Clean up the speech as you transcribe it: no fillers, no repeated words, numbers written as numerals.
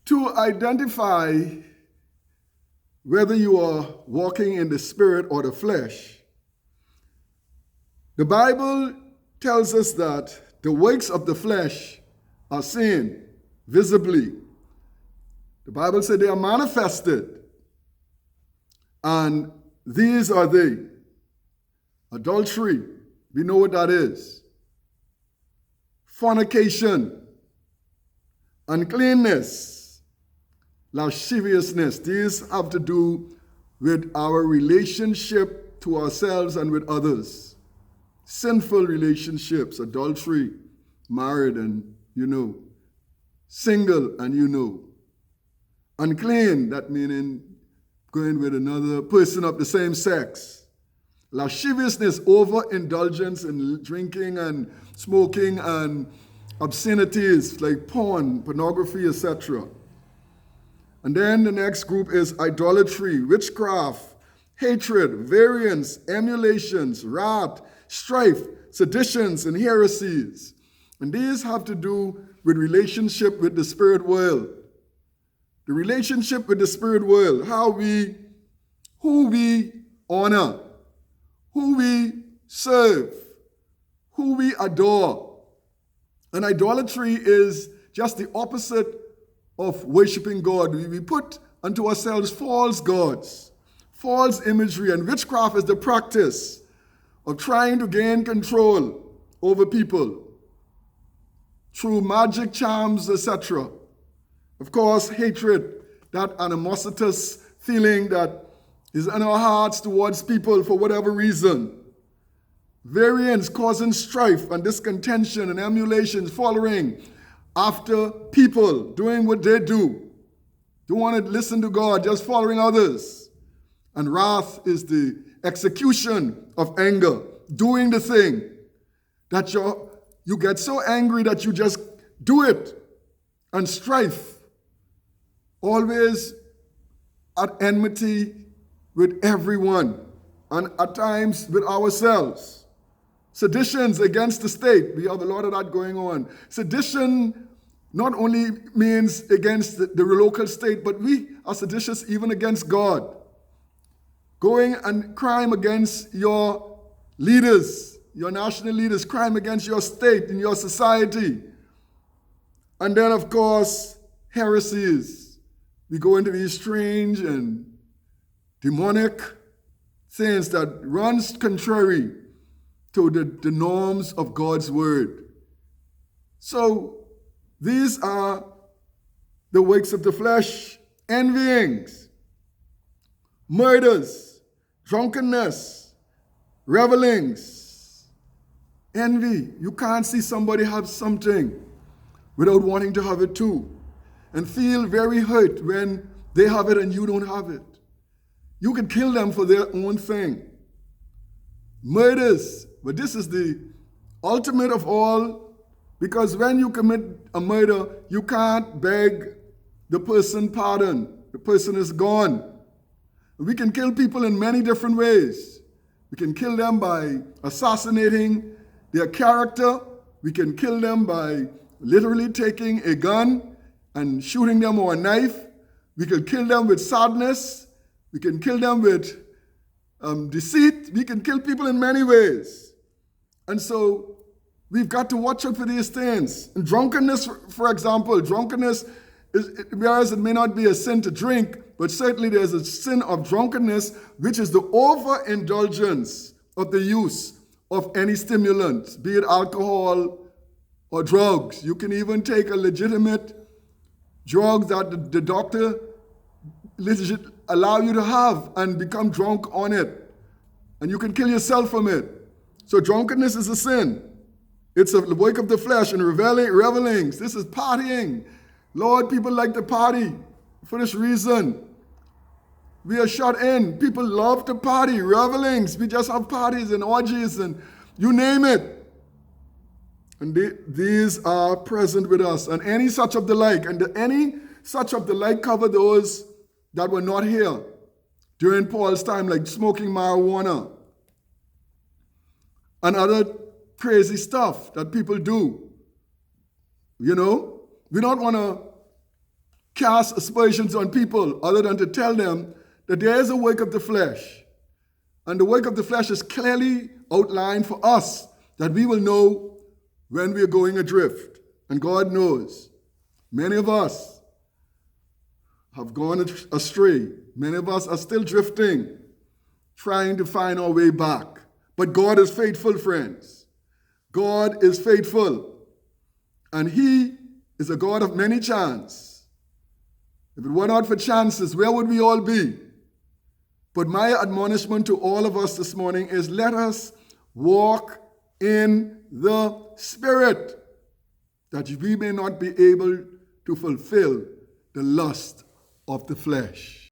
To identify whether you are walking in the spirit or the flesh, the Bible tells us that the works of the flesh are seen visibly. The Bible said they are manifested. And these are they. Adultery, we know what that is. Fornication, uncleanness, lasciviousness. These have to do with our relationship to ourselves and with others. Sinful relationships, adultery, married and single and unclean, that meaning going with another person of the same sex. Lasciviousness, overindulgence in drinking and smoking and obscenities like porn, pornography, etc. And then the next group is idolatry, witchcraft, hatred, variance, emulations, wrath, strife, seditions, and heresies. And these have to do with relationship with the spirit world. The relationship with the spirit world, who we honor, who we serve, who we adore. And idolatry is just the opposite of worshiping God. We put unto ourselves false gods, false imagery, and witchcraft is the practice of trying to gain control over people through magic charms, etc. Of course, hatred, that animositous feeling that is in our hearts towards people for whatever reason. Variance causing strife and discontention and emulations, following after people, doing what they do. Don't want to listen to God, just following others. And wrath is the execution of anger, doing the thing that you get so angry that you just do it. And strife, always at enmity with everyone, and at times with ourselves. Seditions against the state. We have a lot of that going on. Sedition not only means against the local state, but we are seditious even against God. Going and crime against your leaders, your national leaders, crime against your state and your society. And then, of course, heresies. We go into these strange and demonic things that runs contrary to the norms of God's word. So these are the works of the flesh: envyings, murders, drunkenness, revelings. Envy. You can't see somebody have something without wanting to have it too, and feel very hurt when they have it and you don't have it. You can kill them for their own thing. Murders, but this is the ultimate of all, because when you commit a murder, you can't beg the person pardon. The person is gone. We can kill people in many different ways. We can kill them by assassinating their character. We can kill them by literally taking a gun and shooting them or a knife. We can kill them with sadness. We can kill them with deceit. We can kill people in many ways. And so we've got to watch out for these things. And drunkenness, for example, drunkenness, whereas it may not be a sin to drink, but certainly there's a sin of drunkenness, which is the overindulgence of the use of any stimulant, be it alcohol or drugs. You can even take a legitimate drug that the doctor allow you to have and become drunk on it. And you can kill yourself from it. So drunkenness is a sin. It's a work of the flesh. And revelings, this is partying. Lord, people like to party for this reason. We are shut in. People love to party. Revelings, we just have parties and orgies and you name it. And these are present with us. And any such of the like, and any such of the like cover those that were not here during Paul's time, like smoking marijuana and other crazy stuff that people do. You know, we don't want to cast aspersions on people other than to tell them that there is a work of the flesh. And the work of the flesh is clearly outlined for us, that we will know when we are going adrift. And God knows. Many of us have gone astray. Many of us are still drifting, trying to find our way back. But God is faithful, friends. God is faithful. And He is a God of many chances. If it were not for chances, where would we all be? But my admonishment to all of us this morning is, let us walk in the Spirit, that we may not be able to fulfill the lust of the flesh.